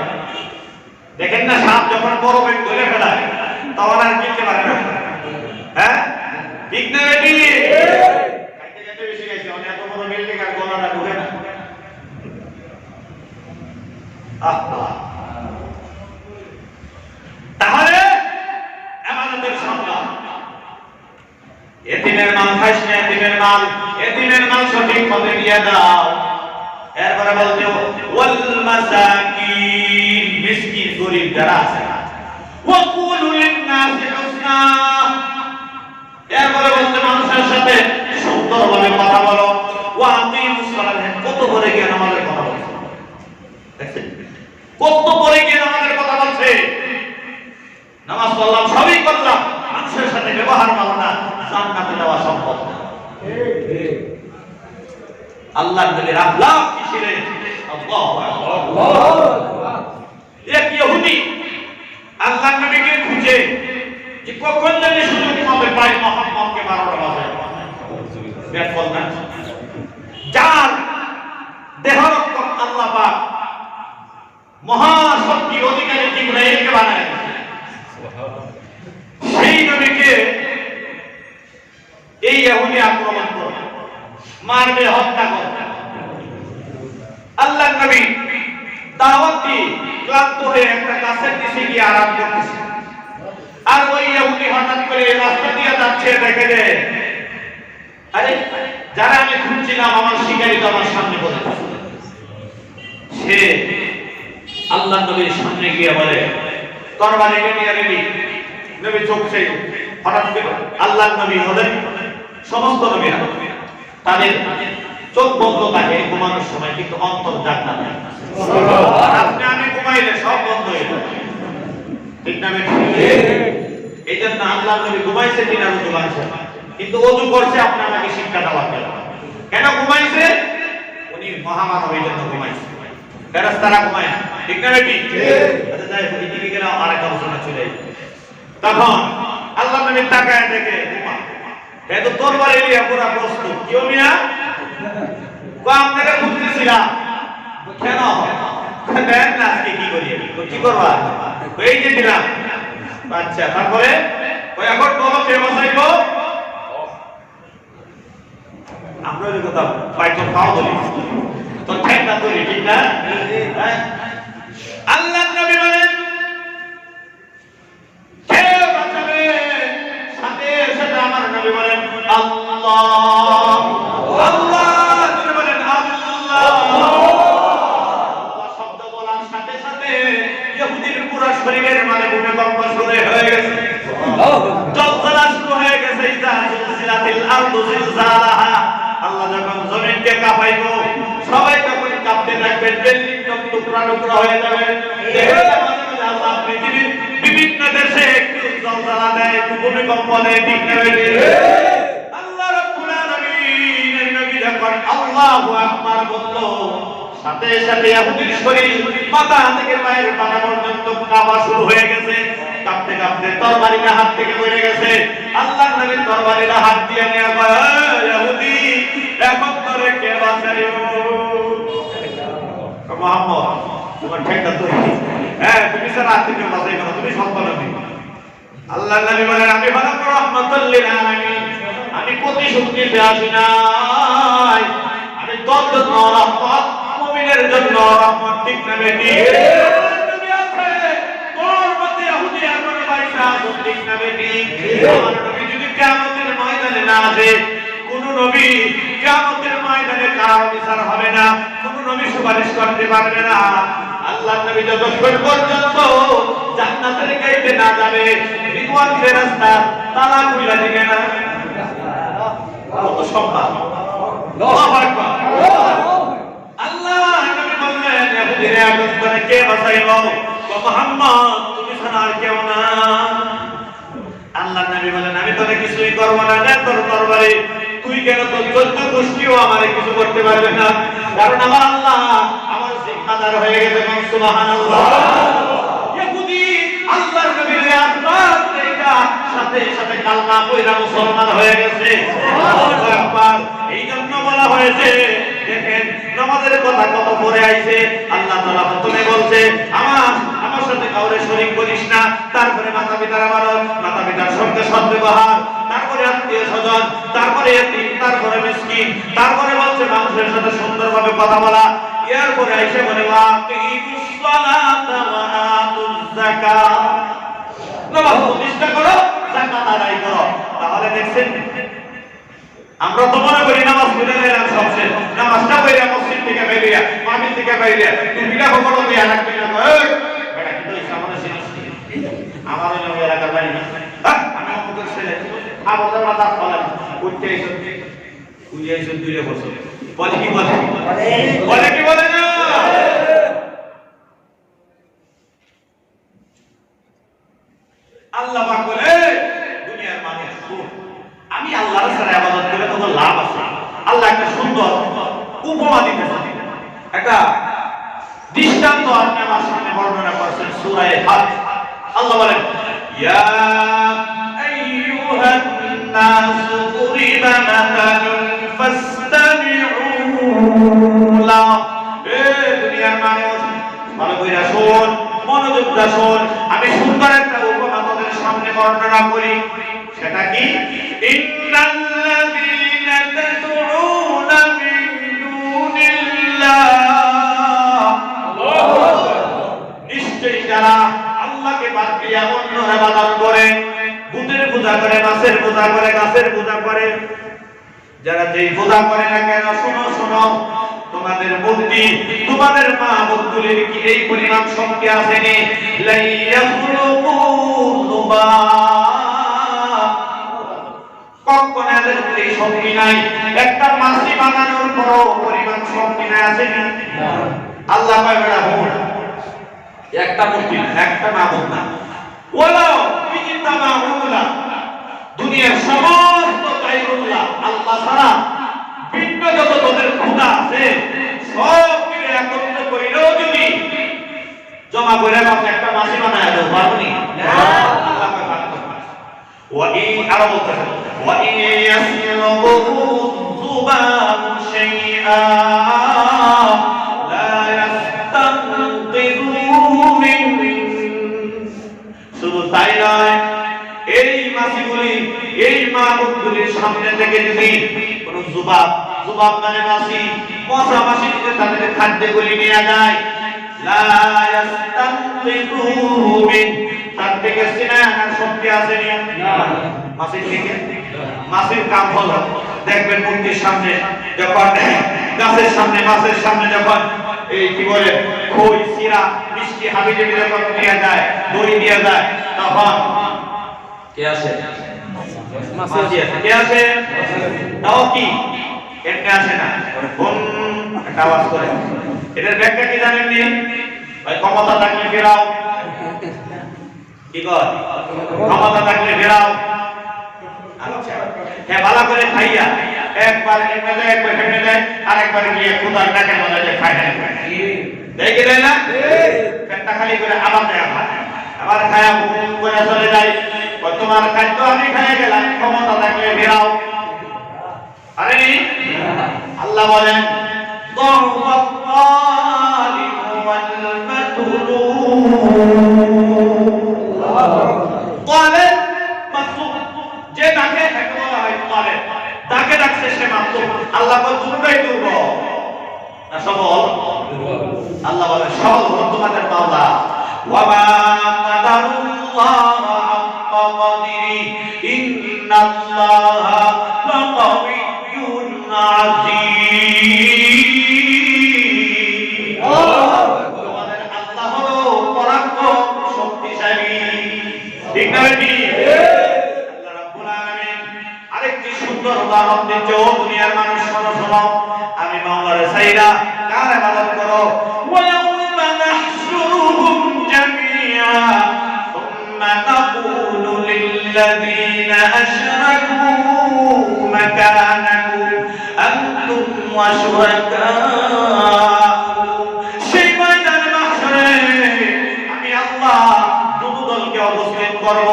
দেখেন না, সাপ যখন বড় ব্যাগ ধরে ফেলায় তখন আর কিনতে পারে না। হ্যাঁ ঠিক না বেটি? খাইতে খাইতে বেশি খাইছে, অনেক এত বড় বিল্ডিং আর গলাটা ঢুকে না। তাহলে আমাদের সন্তান এতিমের মাল খাইস না, এতিমের মাল সঠিক ভাবে দিয়ে দাও। এরপরে বলতে ওয়াল মাসাকিন, মিসকিন গরীব যারা আছে, ওয়া কুলু লিন-নাসি হুসনা। এরপরে বলতে মানুষের সাথে সুন্দরভাবে কথা বলো। ওয়া আকিমুস সালাত, কত করে জ্ঞান আমাদের কথা বলছে, দেখছেন কত করে জ্ঞান আমাদের কথা বলছে। নামাজ পড়লাম, সবই করলাম, মানুষের সাথে ব্যবহার ভালো না, জান্নাতে যাওয়া সম্ভব না। আল্লাহর নবীর আখলাক কি ছিলেন? আল্লাহু আকবার। এক ইহুদি আল্লাহর নবীকে খুঁজে যে কখন জানি সুযোগ পাবে পাই মুহাম্মদকে 12টা বাজে বেফল না, যার দেহরক্ষক আল্লাহ পাক মহাশক্তি অধিকারী জিবরাইলকে বানায় সেই নবীকে এই ইহুদি আক্রমণ করে মারবে, হত্যা করবে। আল্লাহর নবী দাওয়াত দিয়ে ক্লান্ত হয়ে একটা গাছের নিচে গিয়ে আরাম করতেছে, আর ওই ইহুদি হঠাৎ করে রাস্তা দিয়ে যাচ্ছে, দেখে যে আরে যারা আমি খুঁজছিলাম আমার শিকারী তো আমার সামনে বসে। সে আল্লাহর নবীর সামনে গিয়ে বলে তরবারিকে নিয়ে রেডি। নবী চোখে হঠাৎ করে, আল্লাহর নবী হলেন সমস্ত নবীরা তাদের চোখ বন্ধ থাকে ঘুমানোর সময়, কিন্তু অন্তর জাগ্রত থাকে। আপনি আমি ঘুমাইলে সব বন্ধ হয়ে যায়, ঠিক না? এই জন্য আল্লাহর নবী ঘুমাইছে কিনা ওযু করছে, কিন্তু ওযু করছে আপনি আমাকে শিক্ষা দেওয়া কেন ঘুমাইছে? উনি মহামানব, এই জন্য ঘুমাইছে। ফেরেশতারা ঘুমায় না, ঠিক না বেটি? আচ্ছা যাই হোক, এদিকে গেলাম আরেকটা আলোচনা চলে। তখন আল্লাহর নবী তাকায় দেখে ঘুমা, এত তরবারি নিয়ে পুরো প্রস্তুত। কেউ মিয়া আপনাকে খুঁজতেছিলাম, কেন দেন না আজকে কি করি, কি করবা? এই যে দিলাম। আচ্ছা তারপরে ওই এখন বলো কে বাঁচাইবো? আমরা ওই কথা পাইতো পাও বলি তো ঠিক না, তুই ঠিক না? আল্লাহর নবী বলেন কে বাঁচাবে? সাথে সাথে আমার নবী বলেন আল্লাহ, আল্লাহ। তুমি বলেন আল্লাহ। আল্লাহ শব্দ বলার সাথে সাথে ইহুদির পুরো শরীরের মানে ভূমিকম্প শুরু হয়ে গেছে, জলজলা শুরু হয়ে গেছে। ইযা জুলজিলাতিল আরদু জিলজালাহা, আল্লাহ যখন জমিনকে কাঁপাইবো সবাই তখন কাঁপতে থাকবে, বিল্ডিং টুকরা টুকরা হয়ে যাবে। আল্লাহ পৃথিবীর বিভিন্ন দেশে একটু জলজলা দেয়, একটু ভূমিকম্প দেয়, ঠিক না? আল্লাহ রাব্বুল আলামিন এর নবী যখন আল্লাহু আকবার বলল, সাথে সাথে ইহুদির শরীর মাথা থেকে পায়ের পাতা পর্যন্ত কাঁপা শুরু হয়ে গেছে। কাঁপতে কাঁপতে তরবারিটা হাত থেকে পড়ে গেছে। আল্লাহর নবী তরবারিটা হাত দিয়ে নিয়ে কয়, ইহুদি এখন তোরে কে বাঁচাইব? মুহাম্মদ তোমার ঠেকা তো, হ্যাঁ তুমি সারা হাত থেকে বাঁচাইবে না, তুমি সন্তান নবী। আল্লাহর নবী বলেন আমি হলাম রাহমাতুল লিল আলামিন, আমি প্রতিশোধ নিতে আসি নাই, আমি তোর জন্য রহমত, মুমিনের জন্য রহমত, ঠিক না বেটি? নবী আছে তোর মতে ইহুদি আর কোন পয়সা আছে, ঠিক না বেটি? আমার নবী যদি কিয়ামতের ময়দানে না আসে, কোন নবী কিয়ামতের ময়দানে কারো বিচার হবে না, কোন নবী সুপারিশ করতে পারবে না। আল্লাহর নবী যতক্ষণ পর্যন্ত জান্নাতের গাইতে না যাবে, রিদওয়ান ফেরেশতা তালা খুলে দিবে না। কত সম্মান! আল্লাহু আকবার। আল্লাহর নবী বললেন ইহুদিরা এখন করে কে বাঁচাইবো? মুহাম্মদ তুমি ছাড়া আর কেউ না। আল্লাহর নবী বলেন আমি তোরে কিছুই করব না, নে তোর তরবারি, তুই কেন তোর 14 গোষ্ঠীও আমারে কিছু করতে পারবে না, কারণ আমার আল্লাহ আমার জিম্মাদার হয়ে গেছে। সুবহানাল্লাহ। ইহুদি আল্লাহর নবীর আত্মার দেখা সাথে সাথে কালমা পড়া মুসলমান হয়ে গেছে। আল্লাহু আকবার। এই জন্য বলা হয়েছে, দেখেন নামাজের কথা কত পরে আইছে। আল্লাহ তাআলা প্রথমে বলছে আমার সাথে কাউরে শরীক করিস না। তারপরে মাতা পিতার আমানত, মাতা পিতার সঙ্গে সদ্ব্যবহার, তারপরে আত্মীয় স্বজন, তারপরে এতিম, তারপরে মিসকিন, তারপরে বলছে মানুষের সাথে সুন্দরভাবে কথা বলা। এরপরে এসে বলে ওয়াকিমুস সালাতা ওয়া আতুজ যাকাত, নামাজ প্রতিষ্ঠা করো, যাকাত আদায় করো। তাহলে দেখছেন আমরা তো মনে করি নামাজ পড়ে গেলাম সবশেষ, নামাজটা পড়ে মসজিদ থেকে বেরিয়ে মাহফিল থেকে বেরিয়ে টুপিটা কখনো দিয়ে রাখতে না, বেটা কিন্তু ইসলামের জিনিস আমার ওই এলাকার বাড়ি না, আমি অমুকের ছেলে আমাদের মাথা ফলা উঠতে এসে উঠে এসে 2 বছর বলে কি বলে কি বলে না। আল্লাহ পাক বলে দুনিয়ার মানুষ আমি আল্লাহর সাথে ইবাদত করে তোমার লাভ আছে। আল্লাহ একটা সুন্দর উপমা দিতেছেন, একটা দৃষ্টান্ত আপনি আমার সামনে বর্ণনা করেছেন সূরা হাজ। আল্লাহ বলেন ইয়া আইয়ুহান নাস কুরিবা মাতালুন ফাসতামিউ লা। এ দুনিয়ার মানুষ ভালো কইরা শুন, মনোযোগ দিয়ে শুন, আমি সুন্দর একটা উপমা তোমাদের সামনে বর্ণনা করি। সেটা কি? ইন্নাল্লাযীনা তাদউনা মিন দুনিল্লাহ, নিশ্চয়ই যারা আল্লাহকে বাদ দিয়ে অন্য ইবাদত করে, বুতের পূজা করে, মাছের পূজা করে, গাছের পূজা করে, যারা যেই পূজা করে না কেন, শোনো শোনো, তোমাদের মূর্তি, তোমাদের মাবুদগুলির কি এই পরিমাণ শক্তি আসেনি? লাইয়াখলুকু যুবা, কখনো এদের এই শক্তি নাই। একটা মাছি বানানোর পরও পরিমাণ শক্তি নাই, আসেনি? আল্লাহ কয় বেটা ভুল, একটা মূর্তি না, একটা মাবুদ না, ওয়ালাউ বিজিতামাউলা, দুনিয়ার সমস্ত গায়রুল্লাহ আল্লাহ ছাড়া ভিন্ন যত তোদের খোদা আছে সব মিলে একত্র কইলেও যদি জমা করে বাস একটা মাছি বানায় দাও, পারবনি? আল্লাহ কয় পারবো। ওয়া ইন আরো বলতেছে ওয়া ইন ইয়াসলুহু যুবান শাইআ লা ইস্তানকিযুহু মিন। শুধু তাই নয়, এই মাছিগুলি, এই মাবুদগুলির সামনে থেকে যদি কোন যুবাব, যুবাব মানে মাছি, মশা মাছি যদি তাদের খাদ্যগুলি নিয়ে যায়, লা ইস্তানকিযুহু মিন, তার থেকে সিনায় আনার শক্তি আছে না? মাছির থেকে মাছির কাম হলো, দেখবেন মূর্তির সামনে যখন, গাছের সামনে, মাছের সামনে যখন এই কি বলে খই, সিরা, মিষ্টি, হাবিজাবি যখন নিয়ে যায়, দই নিয়ে যায়, তখন কে আসে? মাছি আসে। কে আসে? তাও কি এমনি আসে না, একটা আওয়াজ করে। এটার ব্যাখ্যা কি জানেননি? ভাই ক্ষমতা থাকলে ফেরাও, কি কর? ক্ষমতা থাকলে ফেরাও। আচ্ছা, হ্যাঁ, ভালো করে খাইয়া একবার এমনি দেয়, একবার হেমে দেয়, আর একবার গিয়ে খুদার ডাকের মধ্যে যে খায় না, দেখে দেয় না? পেটটা খালি করে আবার দেয়, আবার খায়া বুম করে চলে যায়। তোমার খাদ্য আমি খাইয়ে গেলাম, ক্ষমতা থাকলে ফেরাও। আরে আল্লাহ বলেন যে তাকে বলা হয় তাকে ডাকছে সে মাত্র। আল্লাহ দুটোই দুর্বল না সবল? আল্লাহ বলেন সবল হলো তোমাদের মাওলা। ওয়ামা কাদারুল্লাহ হাক্কা কদরি ইন্নাল্লাহা লাকাবিয়্যুন আযীম। তোমাদের আল্লাহ হলো পরাক্রম শক্তিশালী, ঠিক না বেটি? আল্লাহ রাব্বুল আলামিন আরেকটি সুন্দর উদাহরণ দিচ্ছে, ও দুনিয়ার মানুষ শোনো শোনো, আমি মাওলার সাইরা কার ইবাদত করো। ওয়ায়াউমা নাহশুরুহুম জামিআ সুম্মা নাকুলু লিল্লাযীনা আশরাকু মাকানাকুম আনতুম ওয়া শুরাকাউকুম। সেই ময়দানে মাহশরে আমি আল্লাহ দুটো দলকে অবস্থিত করব,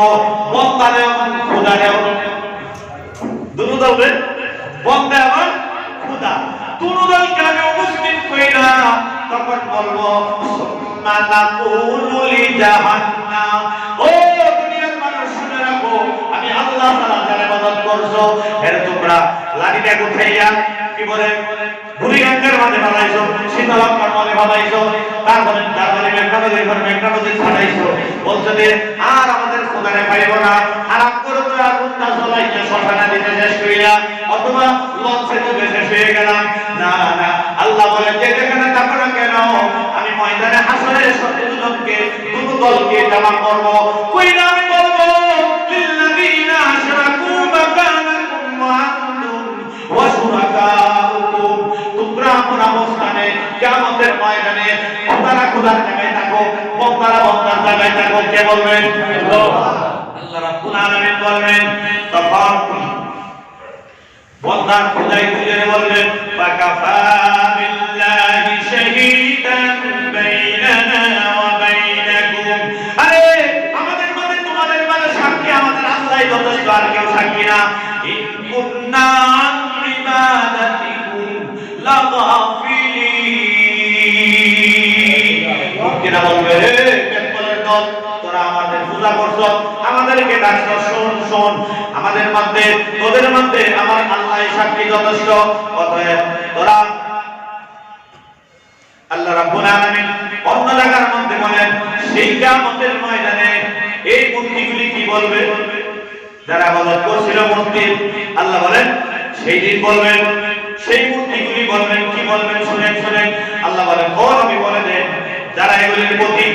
বন্দারে এবং খোদারে। দুটো দলকে, বন্দা এবং খোদা, দুটো দলকে আমি উপস্থিত কইরা তখন বলবো সুম্মা নাকুলু লিজাহান্নাম। ও দুনিয়ার মানুষ শুনে রাখো, আমি আল্লাহ তাআলা যারা ইবাদত করছো এর তোমরা লাঠিটা উঠাইয়া কি বলে বুড়িগঙ্গার মাঝে বানাইছো, শীতলঙ্কার মাঝে বানাইছো, তারপরে মেঘনা নদী ছাড়াইছো। বলছে যে আর আমাদের খোদারে পাইব না, আরাম করে তো আগুনটা জ্বলাইতে শ্মশানে দিতে শেষ করিয়া অথবা লঞ্চে ডুবে শেষ হয়ে গেলাম। না না, আল্লাহ বলে যে যেখানে থাকো না কেন আমি ময়দানে হাসরে দুজনকে দুটো দলকে জমা করবো। কইরা আমি বলবো লিল্লাযিনা আশরাকু মাকানাকুম ওয়া আনতুম ওয়া শুরাকাউকুম, তোমরা কোন অবস্থানে কিয়ামতের ময়দানে খোদারা খোদার জায়গায় থাকো, বন্দারা বন্দার জায়গায় থাকো। কে বলবেন? আল্লাহ রাব্বুল আলামিন বলবেন। তখন বন্দার খোদাই খুঁজে বলবেন ফাকাফা বিল্লাহি শাহীদান বাইনানা ওয়া বাইনাকুম। আরে আমাদের মধ্যে তোমাদের মাঝে সাক্ষী আমাদের আল্লাহই যথেষ্ট, আর কেউ সাক্ষী না। ইন কুন্না আন ইবাদাতিকুম লাগাফিলিন। কিনা বলবে হে পেট্রোলের দল, তোরা আমাদের পূজা করছো, আমাদেরকে ডাকছো, শোন শোন আমাদের মধ্যে তোদের মধ্যে আমার আল্লাহই সাক্ষী যথেষ্ট। অতএব তোরা আল্লাহ রাব্বুল আলামিন অন্য জায়গার মধ্যে বলেন সেই কিয়ামতের ময়দানে এই মূর্তিগুলি কি বলবে? যারা ইবাদত করছিল মূর্তি, আল্লাহ বলেন সেই দিন বলবেন, সেই মূর্তিগুলি বলবেন কি বলবেন? শুনেন শুনেন, আল্লাহ বলেন ও নবী বলে দেন যারা এগুলির প্রতি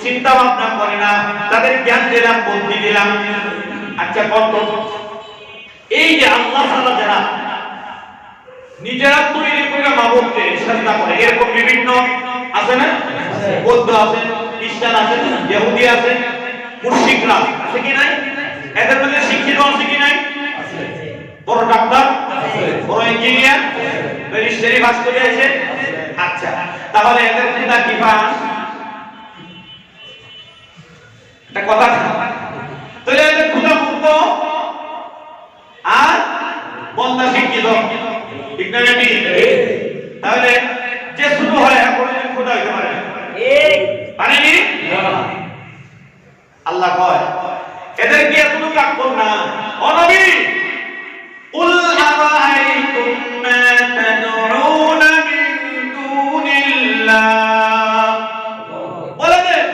চিন্তা ভাবনা করে না, তাদের জ্ঞান দিলাম, বুদ্ধি দিলাম। আচ্ছা কত এই যে আল্লাহ তাআলা যারা নিজেরা তৈরি করে মাবুদকে সাজদা করে, এরকম বিভিন্ন আছে না? বৌদ্ধ আছে, খ্রিস্টান আছে, ইহুদি আছে, মুশরিকরা আছে কি নাই? এদের মধ্যে শিক্ষিত আছে কি নাই? বড় ডাক্তার, বড় ইঞ্জিনিয়ার, ব্যারিস্টারি পাস করে আছে। আচ্ছা তাহলে এদের খোদা কি পাস? এটা কথা তাহলে এদের খোদা মুক্ত আর বন্দা শিক্ষিত, ঠিক না? তাহলে যে শুরু হয় এখন খোদা হইতে পারে পারেনি? আল্লাহ কয় এদের কি এতটুকু কাপড় না? ও নবী কুল আরাআইতুম মা তাদউনা মিন দুনিল্লাহ, বলে দেন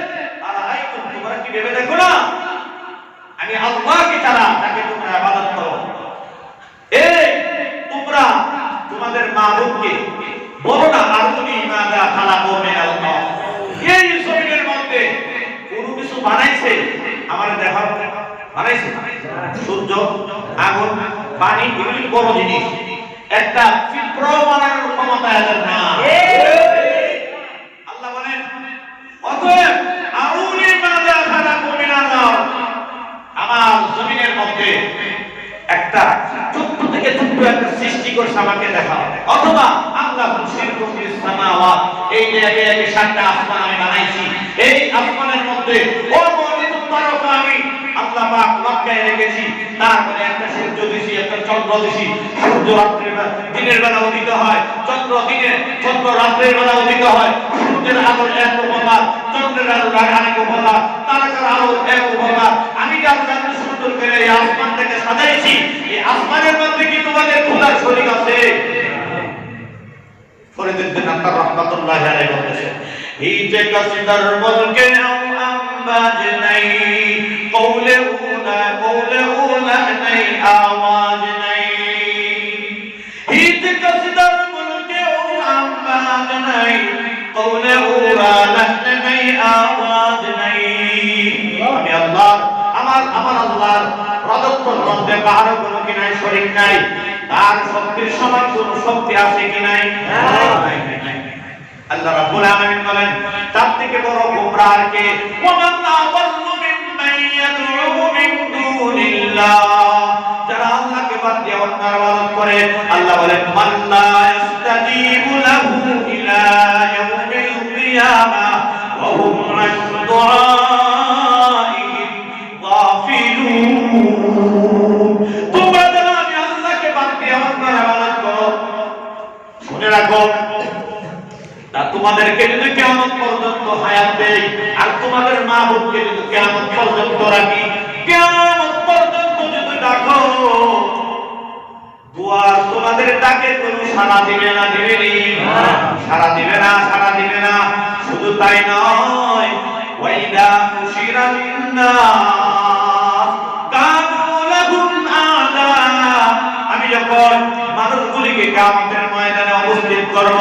আরাআইতুম, তোমরা কি ভেবে দেখো না আমি আল্লাহকে ছাড়া যাকে তোমরা ইবাদত করো, এই তোমরা তোমাদের মাবুদকে বলো না আরুনি মাযা খালাকু মিনাল মা, এই জমিনের মধ্যে কোন কিছু বানাইছে আমার দেখাও? বানাইছে? সূর্য, আগুন, পানি, এগুলি বড় জিনিস, একটা চিত্র বানানোর ক্ষমতা এদের না। আল্লাহ বলেন অতএব আরুনি মাযা খালাকু মিনাল মা, আমার জমিনের মধ্যে একটা ছোট্ট থেকে ছোট্ট একটা সৃষ্টি করছে আমাকে দেখাও, অথবা আল্লাহ শিরকুম ফিস সামাওয়াত, এই যে একে একে সাতটা আসমান আমি বানাইছি, এই আসমানের মধ্যে অগণিত তারকা আমি আল্লাহ পাক লক্ষ্যে রেখেছি, তারপরে একটা সূর্য দিছি, একটা চন্দ্র দিছি, সূর্য রাত্রের দিনের বেলা উদিত হয়, চন্দ্র রাত্রের বেলা উদিত হয়, সূর্যের আলো এক প্রকার, চন্দ্রের আলো আরেক প্রকার, তারকার আলো এক প্রকার। আমি যার সুন্দর করে এই আসমানটাকে সাজাইছি, এই আসমানের মধ্যে কি তোমাদের খোদার শরীক আছে? ফরিদুদ্দীন আত্মার রাহমাতুল্লাহি আলাইহি বলেছেন এই যে কাসিদার মুলকে আমবাজ নাই কওলে উলা নাই আওয়াজ নাই, এই যে কাসিদার মুলকে আমবাজ নাই কওলে উলা নাই আওয়াজ নাই। আমি আল্লাহ আমার আল্লাহর রাজত্বের মধ্যে কারো কোনো কি নাই, শরীক নাই, তার শক্তির সমান কোনো শক্তি আছে কি নাই? আল্লাহ রাব্বুল আলামিন বলেন তার থেকে বড় গোমরাহ আর কে? ওমান আযাল্লু মিম্মান ইয়াদউ মিন দুনিল্লাহ, যারা আল্লাহকে বাদ দিয়ে অন্য ইবাদত করে। আল্লাহ বলেন মান লা ইস্তাজিবু লাহু ইলা ইয়াউমিল কিয়ামাহ ওয়া হুম আন দুআইহিম গাফিলুন। তোমরা যারা আমি আল্লাহকে বাদ দিয়ে অন্য ইবাদত করো, শুনে রাখো তোমাদেরকে যদি কিয়ামত পর্যন্ত হায়াত দেই আর তোমাদের মা বোনকে যদি কিয়ামত পর্যন্ত রাখি, কিয়ামত পর্যন্ত যদি ডাকো, দুয়ার তোমাদের ডাকে কোনো সাড়া দিবে না, দিবেনি? সাড়া দিবে না, সাড়া দিবে না। শুধু তাই নয়, ওয়াইদা উশিরা লিন্নাস কানু লাহুম আদা, আমি যখন মানুষগুলিকে কিয়ামতের ময়দানে উপস্থিত করব,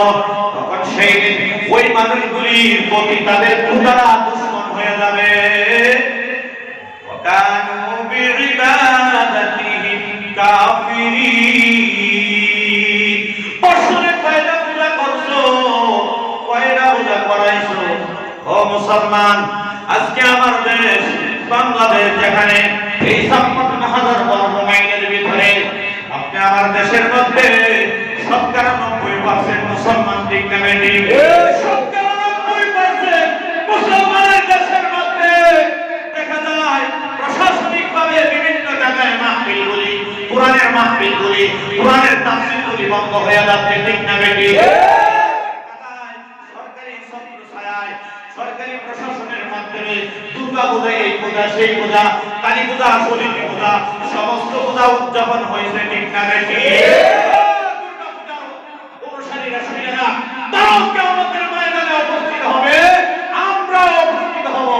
তখন সেই দিন ওই মানুষগুলির প্রতি তাদের খোদারা দুশমন হয়ে যাবে। ওয়াকানু বিইবাদাতিহিম কাফিরিন, বছরে কয়টা পূজা করছো, কয়টা পূজা করাইছো? ও মুসলমান, আজকে আমার দেশ বাংলাদেশ, যেখানে এই 56,000 বর্গ মাইলের ভিতরে আপনি আমার দেশের মধ্যে 97% মুসলমান, ঠিক না বেঠিক? 97% মুসলমানের দেশের মধ্যে দেখা যায় প্রশাসনিকভাবে বিভিন্ন জায়গায় মাহফিলগুলি, কোরআনের মাহফিলগুলি, কোরআনের তাফসীরগুলি বন্ধ হয়ে যাচ্ছে, ঠিক না বেঠিক? সরকারি ছত্রছায়ায়, সরকারি প্রশাসনের মাধ্যমে দুর্গা পূজা, এই পূজা, সেই পূজা, কালী পূজা, সরস্বতী পূজা, সমস্ত পূজা উদযাপন হয়েছে, ঠিক না বেঠিক? দুর্গা পূজার অনুসারীরা শুনেরা তারাও কিয়ামতের ময়দানে উপস্থিত হবে, আমরাও উপস্থিত হব।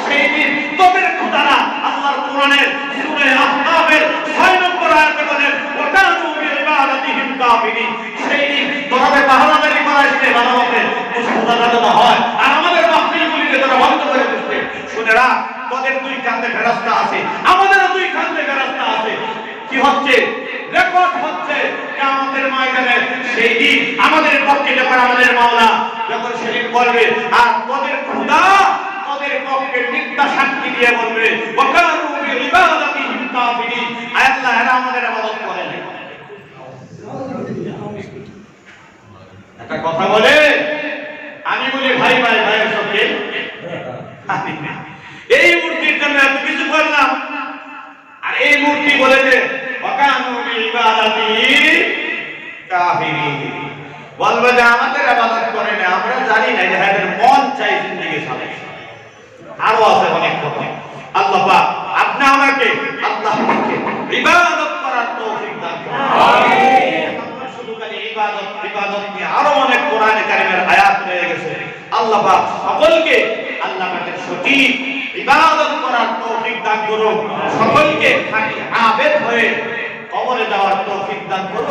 সেই দিন তোদের খোদারা আল্লাহর কোরআনের সূরা আহকাফের 6 নম্বর আয়াতে বলেন, ওয়াকানু বিইবাদাতিহিম কাফিরিন, সেই দিন তোদের পাহারাদারি করাইছে, ভালোভাবে মুসলমানরা হয় আর আমাদের মাহফিলগুলিকে তারা বন্ধ করে দিচ্ছে। শুনেরা, তোদের দুই কাঁধে ফেরেশতা আছে, আমাদেরও দুই কাঁধে ফেরেশতা আছে। কি হচ্ছে? রেকর্ড হচ্ছে কিয়ামতের ময়দানে। সেই দিন আমাদের পক্ষে যখন আমাদের মাওলা যখন সেদিন বলবে, আর তোদের খোদা তোদের পক্ষে মিথ্যা সাক্ষী দিয়ে বলবে, ওয়াকানু বিইবাদাতিহিম কাফিরিন, আল্লাহ এরা আমাদের ইবাদত করে না। একটা কথা বলে, আমি বলি ভাই ভাই ভাইয়ের সঙ্গে, এই মূর্তির জন্য এত কিছু করলাম, আর এই মূর্তি বলে যে ওয়াকানু বিইবাদাতিহিম কাফিরিন, বলবে যে আমাদের ইবাদত করে না। আমরা জানি না যে এদের মন চাই জিন্দেগি সাথে। আরো আছে অনেক কথা। আল্লাহ পাক আপনি আমাকে আল্লাহকে ইবাদত করার তৌফিক দান করুন, আমিন। আমরা শুধু খালি ইবাদত ইবাদত নিয়ে আরো অনেক কোরআনে কারীমের আয়াত রয়ে গেছে। আল্লাহ পাক সকলকে আল্লাহ পাকের সঠিক ইবাদত করার তৌফিক দান করুন, সকলকে খাঁটি আবেদ হয়ে কবরে যাওয়ার তৌফিক দান করুন।